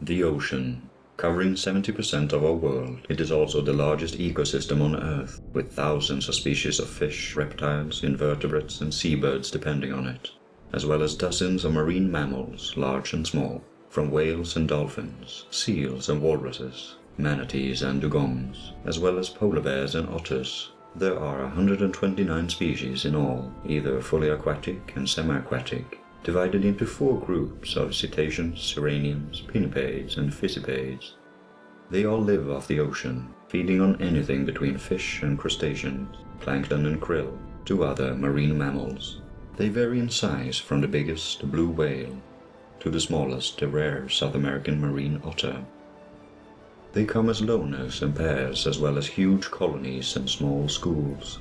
The ocean. Covering 70% of our world, it is also the largest ecosystem on Earth, with thousands of species of fish, reptiles, invertebrates, and seabirds depending on it, as well as dozens of marine mammals, large and small, from whales and dolphins, seals and walruses, manatees and dugongs, as well as polar bears and otters. There are 129 species in all, either fully aquatic and semi-aquatic, divided into 4 groups of cetaceans, sirenians, pinnipeds, and fissipeds. They all live off the ocean, feeding on anything between fish and crustaceans, plankton and krill, to other marine mammals. They vary in size from the biggest, the blue whale, to the smallest, the rare South American marine otter. They come as loners and pairs, as well as huge colonies and small schools.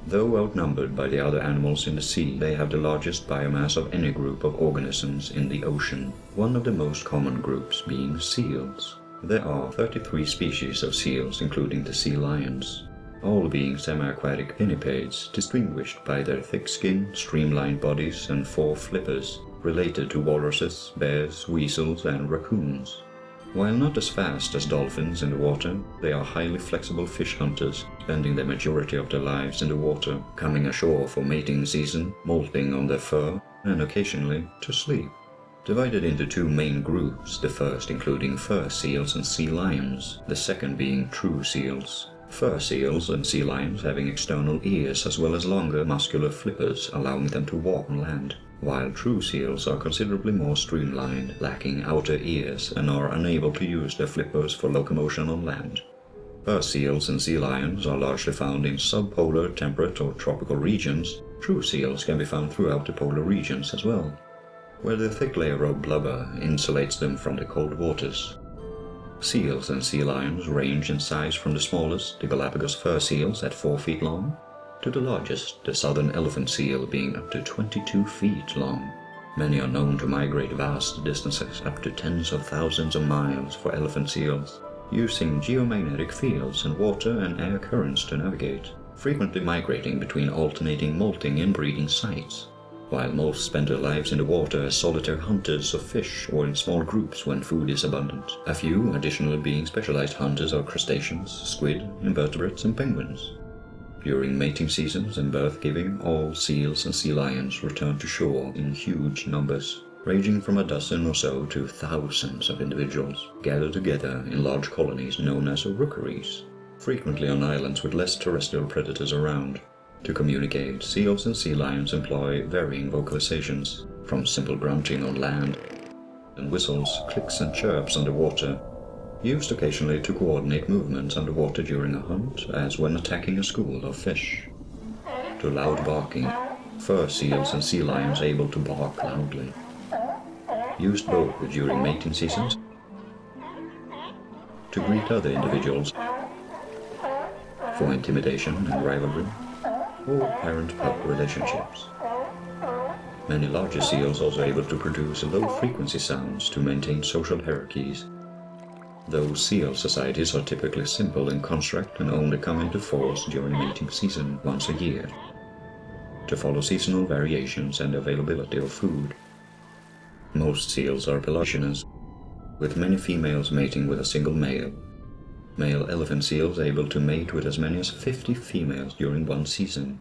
Though outnumbered by the other animals in the sea, they have the largest biomass of any group of organisms in the ocean, one of the most common groups being seals. There are 33 species of seals, including the sea lions, all being semi-aquatic pinnipeds, distinguished by their thick skin, streamlined bodies, and foreflippers, related to walruses, bears, weasels, and raccoons. While not as fast as dolphins in the water, they are highly flexible fish hunters, spending the majority of their lives in the water, coming ashore for mating season, molting on their fur, and occasionally to sleep. Divided into 2 main groups, the first including fur seals and sea lions, the second being true seals. Fur seals and sea lions having external ears as well as longer muscular flippers, allowing them to walk on land, while true seals are considerably more streamlined, lacking outer ears, and are unable to use their flippers for locomotion on land. Fur seals and sea lions are largely found in subpolar, temperate, or tropical regions. True seals can be found throughout the polar regions as well, where the thick layer of blubber insulates them from the cold waters. Seals and sea lions range in size from the smallest, the Galapagos fur seals at 4 feet long, to the largest, the southern elephant seal, being up to 22 feet long. Many are known to migrate vast distances, up to tens of thousands of miles, for elephant seals, using geomagnetic fields and water and air currents to navigate, frequently migrating between alternating molting and breeding sites. While most spend their lives in the water as solitary hunters of fish or in small groups when food is abundant, a few additionally being specialized hunters of crustaceans, squid, invertebrates, and penguins. During mating seasons and birth-giving, all seals and sea lions return to shore in huge numbers, ranging from a dozen or so to thousands of individuals, gathered together in large colonies known as rookeries, frequently on islands with less terrestrial predators around. To communicate, seals and sea lions employ varying vocalizations, from simple grunting on land and whistles, clicks and chirps underwater, used occasionally to coordinate movements underwater during a hunt, as when attacking a school of fish, to loud barking, fur seals and sea lions able to bark loudly, used both during mating seasons, to greet other individuals, for intimidation and rivalry, or parent-pup relationships. Many larger seals also able to produce low-frequency sounds to maintain social hierarchies. Though seal societies are typically simple in construct and only come into force during mating season once a year, to follow seasonal variations and availability of food. Most seals are pelagianous, with many females mating with a single male. Male elephant seals able to mate with as many as 50 females during one season,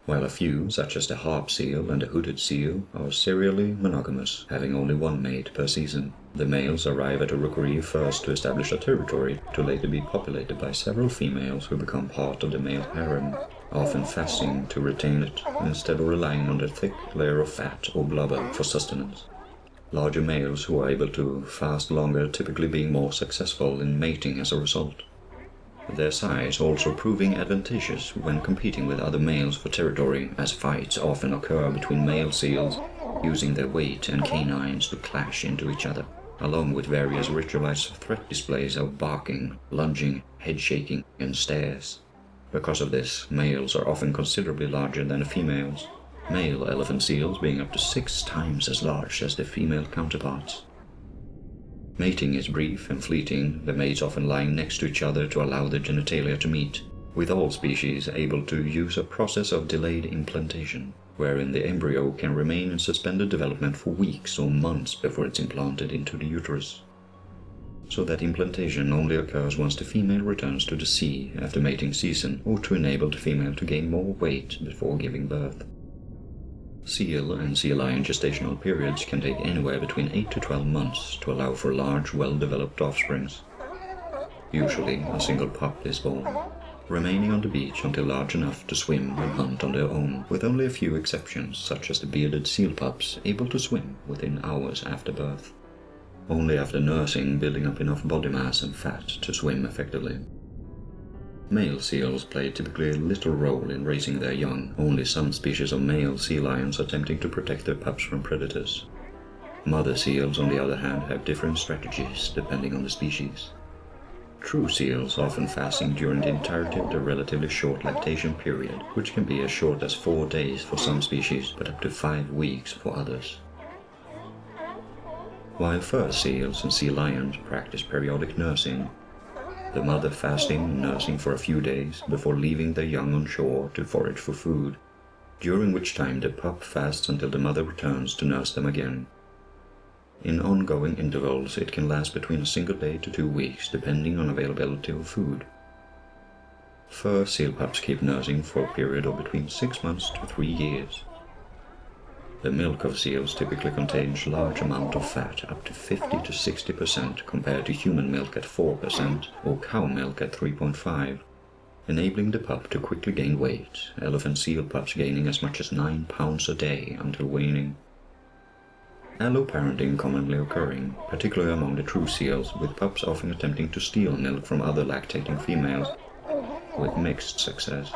while a few, such as the harp seal and the hooded seal, are serially monogamous, having only one mate per season. The males arrive at a rookery first to establish a territory, to later be populated by several females who become part of the male harem, often fasting to retain it, instead of relying on the thick layer of fat or blubber for sustenance. Larger males who are able to fast longer typically being more successful in mating as a result. Their size also proving advantageous when competing with other males for territory, as fights often occur between male seals, using their weight and canines to clash into each other, along with various ritualized threat displays of barking, lunging, head shaking, and stares. Because of this, males are often considerably larger than the females, male elephant seals being up to 6 times as large as their female counterparts. Mating is brief and fleeting, the mates often lying next to each other to allow their genitalia to meet, with all species able to use a process of delayed implantation, wherein the embryo can remain in suspended development for weeks or months before it's implanted into the uterus. so that implantation only occurs once the female returns to the sea after mating season or to enable the female to gain more weight before giving birth. Seal and sea lion gestational periods can take anywhere between 8 to 12 months to allow for large, well-developed offsprings. Usually, a single pup is born, remaining on the beach until large enough to swim and hunt on their own, with only a few exceptions, such as the bearded seal pups, able to swim within hours after birth. Only after nursing, building up enough body mass and fat to swim effectively. Male seals play typically little role in raising their young. Only some species of male sea lions attempting to protect their pups from predators. Mother seals, on the other hand, have different strategies depending on the species. True seals often fasting during the entirety of the relatively short lactation period, which can be as short as 4 days for some species, but up to 5 weeks for others. While fur seals and sea lions practice periodic nursing, the mother fasting and nursing for a few days before leaving their young on shore to forage for food, during which time the pup fasts until the mother returns to nurse them again. In ongoing intervals, it can last between a single day to 2 weeks, depending on availability of food. Fur seal pups keep nursing for a period of between 6 months to 3 years. The milk of seals typically contains large amount of fat, up to 50 to 60% compared to human milk at 4% or cow milk at 3.5%, enabling the pup to quickly gain weight, elephant seal pups gaining as much as 9 pounds a day until weaning. Alloparenting commonly occurring, particularly among the true seals, with pups often attempting to steal milk from other lactating females, with mixed success.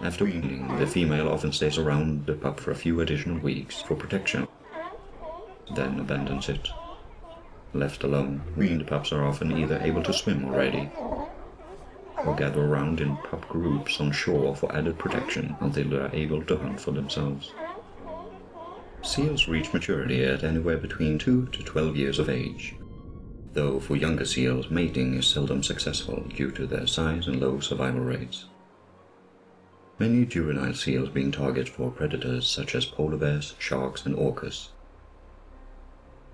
After weaning, the female often stays around the pup for a few additional weeks for protection, then abandons it. Left alone, weaned pups are often either able to swim already, or gather around in pup groups on shore for added protection until they are able to hunt for themselves. Seals reach maturity at anywhere between 2 to 12 years of age, though for younger seals mating is seldom successful due to their size and low survival rates. Many juvenile seals being targets for predators such as polar bears, sharks and orcas.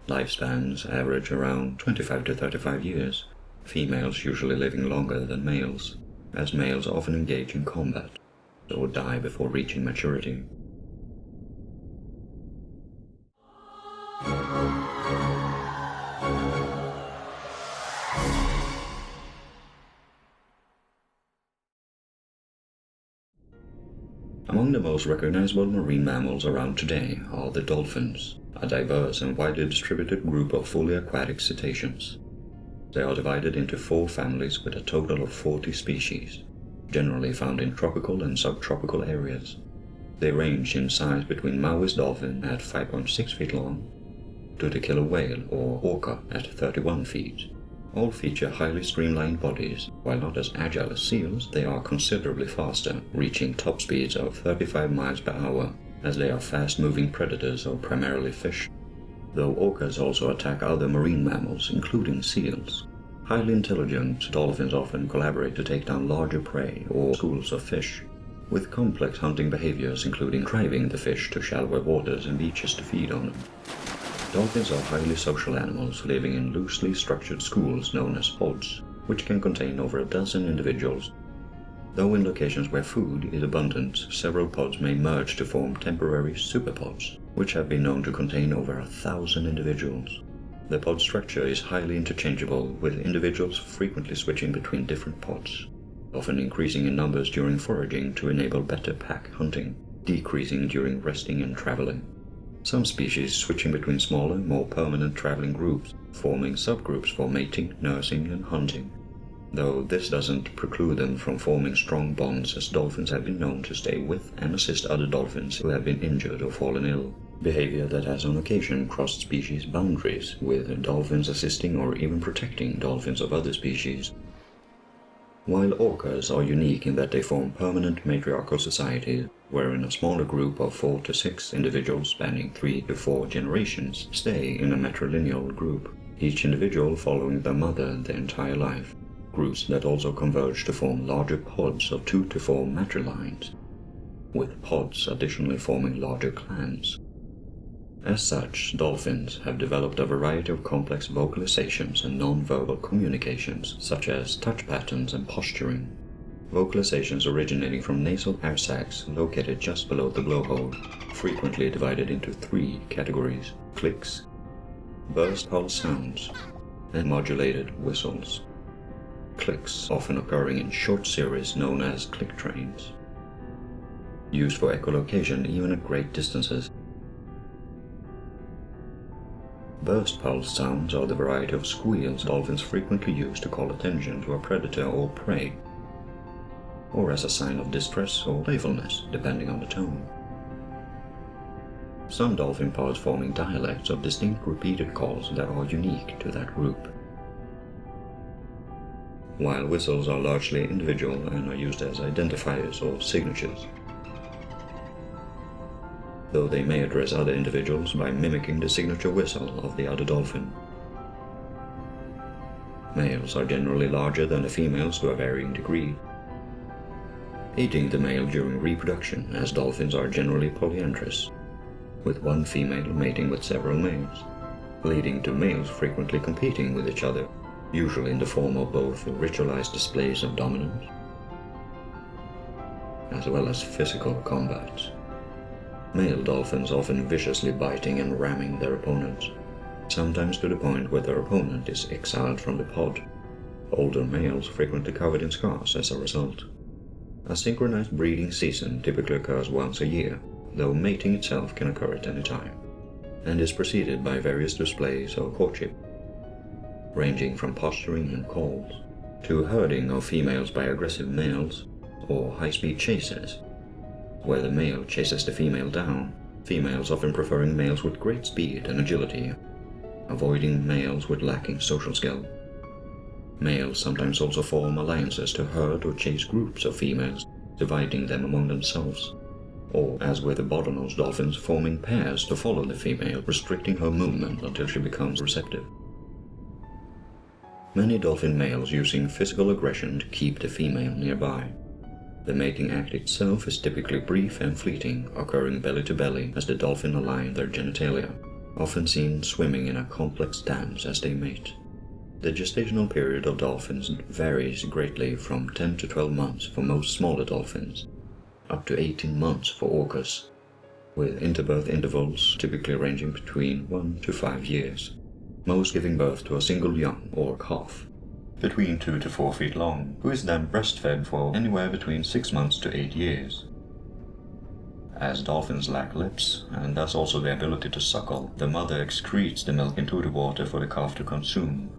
Lifespans average around 25 to 35 years, females usually living longer than males, as males often engage in combat or die before reaching maturity. Among the most recognizable marine mammals around today are the dolphins, a diverse and widely distributed group of fully aquatic cetaceans. They are divided into 4 families with a total of 40 species, generally found in tropical and subtropical areas. They range in size between Maui's dolphin at 5.6 feet long to the killer whale or Orca at 31 feet. All feature highly streamlined bodies. While not as agile as seals, they are considerably faster, reaching top speeds of 35 miles per hour, as they are fast-moving predators of primarily fish, though orcas also attack other marine mammals, including seals. Highly intelligent, dolphins often collaborate to take down larger prey or schools of fish, with complex hunting behaviors including driving the fish to shallower waters and beaches to feed on them. Dolphins are highly social animals living in loosely structured schools known as pods, which can contain over a dozen individuals. Though in locations where food is abundant, several pods may merge to form temporary superpods, which have been known to contain over 1,000 individuals. The pod structure is highly interchangeable, with individuals frequently switching between different pods, often increasing in numbers during foraging to enable better pack hunting, decreasing during resting and traveling. Some species switching between smaller, more permanent traveling groups, forming subgroups for mating, nursing, and hunting. Though this doesn't preclude them from forming strong bonds, as dolphins have been known to stay with and assist other dolphins who have been injured or fallen ill. Behavior that has on occasion crossed species boundaries, with dolphins assisting or even protecting dolphins of other species. While orcas are unique in that they form permanent matriarchal societies, wherein a smaller group of 4 to 6 individuals spanning 3 to 4 generations stay in a matrilineal group, each individual following their mother their entire life. Groups that also converge to form larger pods of 2 to 4 matrilines, with pods additionally forming larger clans. As such, dolphins have developed a variety of complex vocalizations and non-verbal communications, such as touch patterns and posturing. Vocalizations originating from nasal air sacs located just below the blowhole, frequently divided into 3 categories: clicks, burst pulse sounds, and modulated whistles. Clicks often occurring in short series known as click trains, used for echolocation even at great distances. Burst pulse sounds are the variety of squeals dolphins frequently use to call attention to a predator or prey, or as a sign of distress or playfulness, depending on the tone. Some dolphin pods forming dialects of distinct repeated calls that are unique to that group. While whistles are largely individual and are used as identifiers or signatures, though they may address other individuals by mimicking the signature whistle of the other dolphin. Males are generally larger than the females to a varying degree, aiding the male during reproduction, as dolphins are generally polyandrous, with one female mating with several males, leading to males frequently competing with each other, usually in the form of both ritualized displays of dominance as well as physical combat. Male dolphins often viciously biting and ramming their opponents, sometimes to the point where their opponent is exiled from the pod. Older males frequently covered in scars as a result. A synchronized breeding season typically occurs once a year, though mating itself can occur at any time, and is preceded by various displays of courtship, ranging from posturing and calls to herding of females by aggressive males, or high-speed chases, where the male chases the female down, females often preferring males with great speed and agility, avoiding males with lacking social skill. Males sometimes also form alliances to herd or chase groups of females, dividing them among themselves, or, as with the bottlenose dolphins, forming pairs to follow the female, restricting her movement until she becomes receptive. Many dolphin males using physical aggression to keep the female nearby. The mating act itself is typically brief and fleeting, occurring belly to belly as the dolphin align their genitalia, often seen swimming in a complex dance as they mate. The gestational period of dolphins varies greatly from 10 to 12 months for most smaller dolphins, up to 18 months for orcas, with interbirth intervals typically ranging between 1 to 5 years, most giving birth to a single young or calf, between 2 to 4 feet long, who is then breastfed for anywhere between 6 months to 8 years. As dolphins lack lips, and thus also the ability to suckle, the mother excretes the milk into the water for the calf to consume,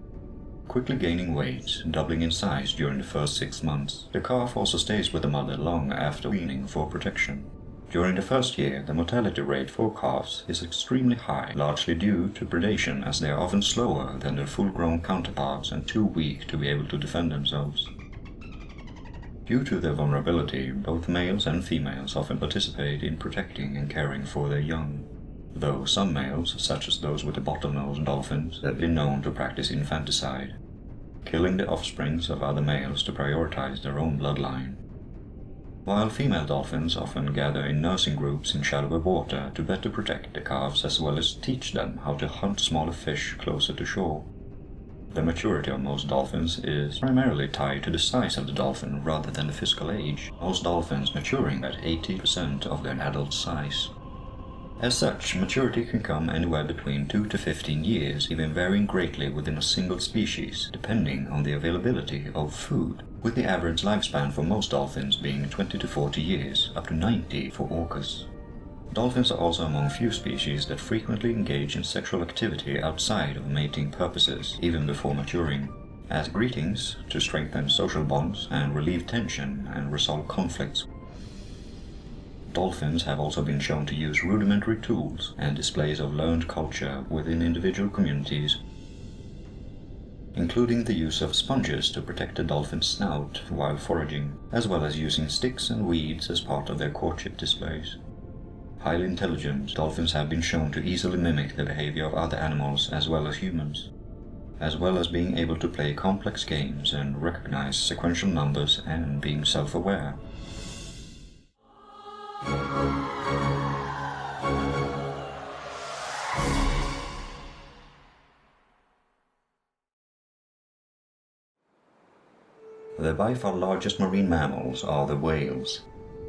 quickly gaining weight, doubling in size during the first 6 months. The calf also stays with the mother long after weaning for protection. During the first year, the mortality rate for calves is extremely high, largely due to predation, as they are often slower than their full-grown counterparts and too weak to be able to defend themselves. Due to their vulnerability, both males and females often participate in protecting and caring for their young, though some males, such as those with the bottlenose dolphins, have been known to practice infanticide, killing the offsprings of other males to prioritize their own bloodline. While female dolphins often gather in nursing groups in shallower water to better protect the calves as well as teach them how to hunt smaller fish closer to shore. The maturity of most dolphins is primarily tied to the size of the dolphin rather than the physical age, most dolphins maturing at 80% of their adult size. As such, maturity can come anywhere between 2 to 15 years, even varying greatly within a single species, depending on the availability of food, with the average lifespan for most dolphins being 20 to 40 years, up to 90 for orcas. Dolphins are also among few species that frequently engage in sexual activity outside of mating purposes, even before maturing, as greetings to strengthen social bonds and relieve tension and resolve conflicts. Dolphins have also been shown to use rudimentary tools and displays of learned culture within individual communities, including the use of sponges to protect the dolphin's snout while foraging, as well as using sticks and weeds as part of their courtship displays. Highly intelligent, dolphins have been shown to easily mimic the behavior of other animals as well as humans, as well as being able to play complex games and recognize sequential numbers and being self-aware. The by far largest marine mammals are the whales,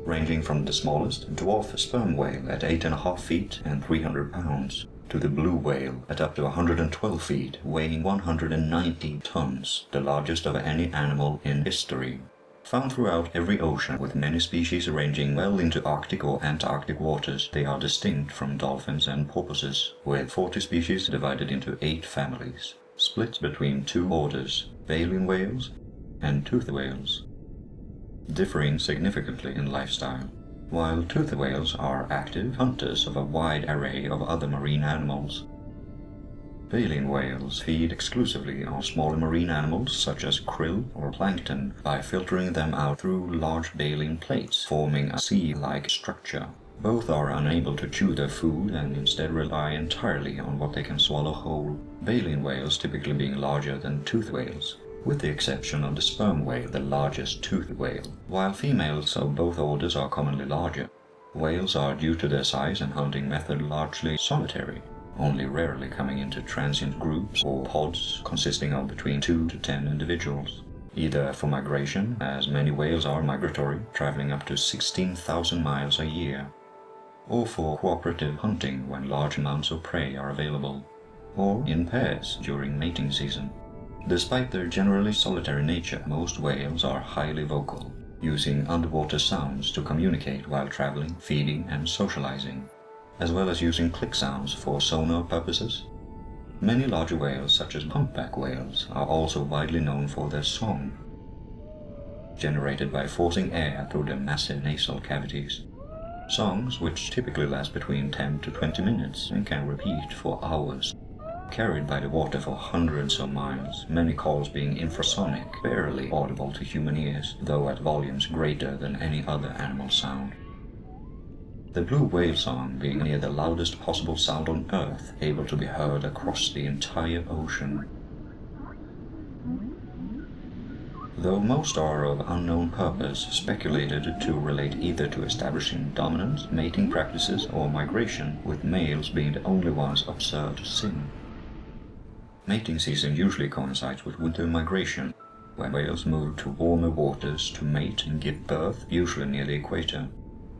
ranging from the smallest dwarf sperm whale at 8.5 feet and 300 pounds to the blue whale at up to 112 feet, weighing 190 tons, the largest of any animal in history. Found throughout every ocean, with many species ranging well into Arctic or Antarctic waters, they are distinct from dolphins and porpoises, with 40 species divided into 8 families, split between 2 orders, baleen whales and toothed whales, differing significantly in lifestyle. While toothed whales are active hunters of a wide array of other marine animals, baleen whales feed exclusively on smaller marine animals such as krill or plankton by filtering them out through large baleen plates, forming a sea-like structure. Both are unable to chew their food and instead rely entirely on what they can swallow whole, baleen whales typically being larger than toothed whales, with the exception of the sperm whale, the largest toothed whale. While females of both orders are commonly larger, whales are, due to their size and hunting method, largely solitary, only rarely coming into transient groups or pods consisting of between 2 to 10 individuals, either for migration, as many whales are migratory, traveling up to 16,000 miles a year, or for cooperative hunting when large amounts of prey are available, or in pairs during mating season. Despite their generally solitary nature, most whales are highly vocal, using underwater sounds to communicate while traveling, feeding, and socializing, as well as using click sounds for sonar purposes. Many larger whales, such as humpback whales, are also widely known for their song, generated by forcing air through their massive nasal cavities. Songs which typically last between 10 to 20 minutes and can repeat for hours. Carried by the water for hundreds of miles, many calls being infrasonic, barely audible to human ears, though at volumes greater than any other animal sound. The blue whale song being near the loudest possible sound on Earth, able to be heard across the entire ocean. Though most are of unknown purpose, speculated to relate either to establishing dominance, mating practices, or migration, with males being the only ones observed to sing. Mating season usually coincides with winter migration, when whales move to warmer waters to mate and give birth, usually near the equator.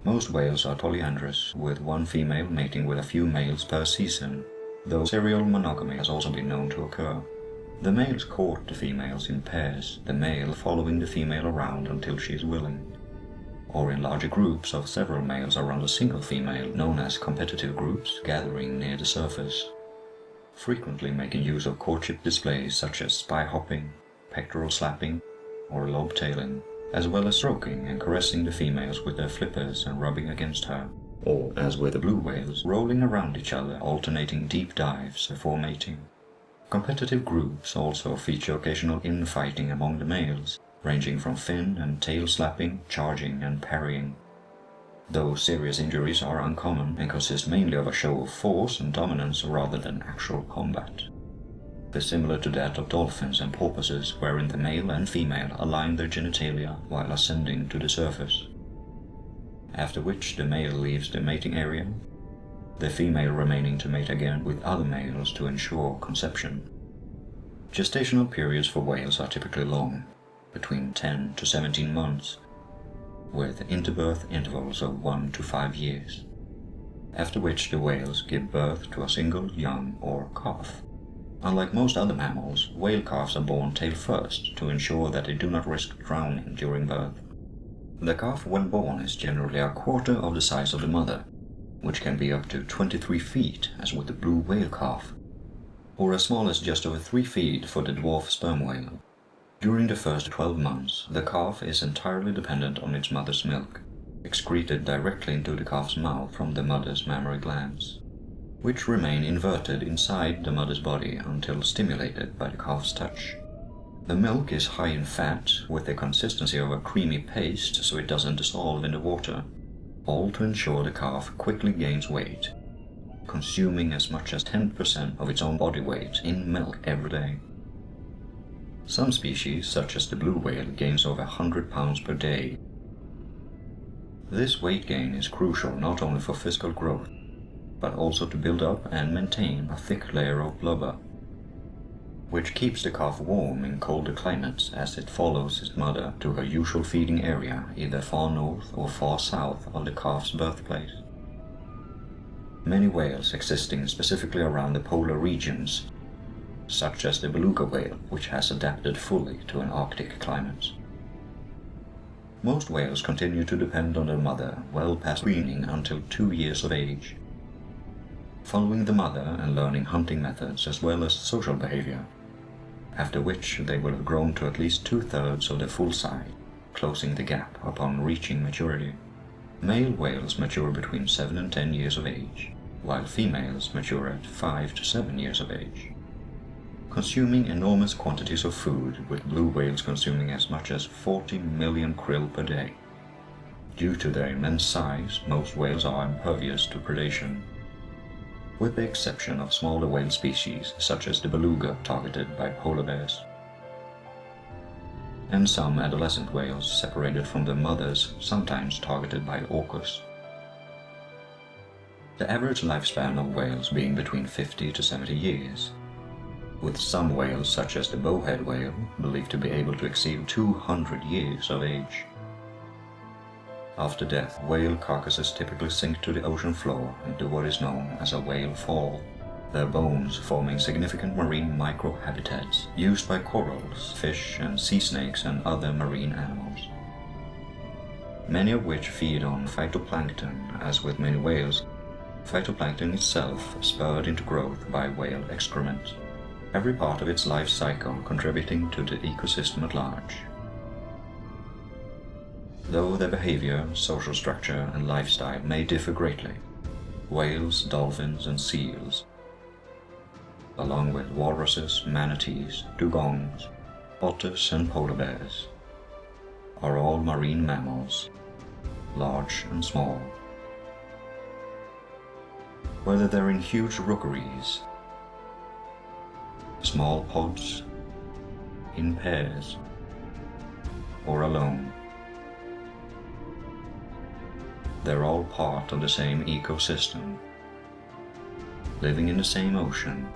Most whales are polyandrous, with one female mating with a few males per season, though serial monogamy has also been known to occur. The males court the females in pairs, the male following the female around until she is willing, or in larger groups of several males around a single female, known as competitive groups, gathering near the surface, frequently making use of courtship displays such as spy hopping, pectoral slapping, or lobe tailing, as well as stroking and caressing the females with their flippers and rubbing against her, or, as with the blue whales, rolling around each other, alternating deep dives before mating. Competitive groups also feature occasional infighting among the males, ranging from fin and tail slapping, charging, and parrying. Though serious injuries are uncommon and consist mainly of a show of force and dominance rather than actual combat. They're similar to that of dolphins and porpoises, wherein the male and female align their genitalia while ascending to the surface, after which the male leaves the mating area, the female remaining to mate again with other males to ensure conception. Gestational periods for whales are typically long, between 10 to 17 months, with interbirth intervals of 1 to 5 years, after which the whales give birth to a single young or calf. Unlike most other mammals, whale calves are born tail first to ensure that they do not risk drowning during birth. The calf when born is generally a quarter of the size of the mother, which can be up to 23 feet as with the blue whale calf, or as small as just over 3 feet for the dwarf sperm whale. During the first 12 months, the calf is entirely dependent on its mother's milk, excreted directly into the calf's mouth from the mother's mammary glands, which remain inverted inside the mother's body until stimulated by the calf's touch. The milk is high in fat, with the consistency of a creamy paste so it doesn't dissolve in the water, all to ensure the calf quickly gains weight, consuming as much as 10% of its own body weight in milk every day. Some species, such as the blue whale, gains over 100 pounds per day. This weight gain is crucial not only for physical growth, but also to build up and maintain a thick layer of blubber. which keeps the calf warm in colder climates as it follows its mother to her usual feeding area either far north or far south of the calf's birthplace. Many whales existing specifically around the polar regions, such as the beluga whale, which has adapted fully to an Arctic climate. Most whales continue to depend on their mother well past weaning until 2 years of age, following the mother and learning hunting methods as well as social behavior, after which they will have grown to at least 2/3 of their full size, closing the gap upon reaching maturity. Male whales mature between 7 and 10 years of age, while females mature at 5 to 7 years of age, consuming enormous quantities of food, with blue whales consuming as much as 40 million krill per day. Due to their immense size, most whales are impervious to predation, with the exception of smaller whale species such as the beluga targeted by polar bears, and some adolescent whales separated from their mothers, sometimes targeted by orcas. The average lifespan of whales being between 50 to 70 years, with some whales such as the bowhead whale believed to be able to exceed 200 years of age. After death, whale carcasses typically sink to the ocean floor into what is known as a whale fall, their bones forming significant marine microhabitats used by corals, fish, and sea snakes and other marine animals, many of which feed on phytoplankton. As with many whales, phytoplankton itself spurred into growth by whale excrement, every part of its life cycle contributing to the ecosystem at large. Though their behavior, social structure, and lifestyle may differ greatly, whales, dolphins, and seals, along with walruses, manatees, dugongs, otters, and polar bears, are all marine mammals, large and small. Whether they're in huge rookeries, small pods, in pairs, or alone, they're all part of the same ecosystem, living in the same ocean,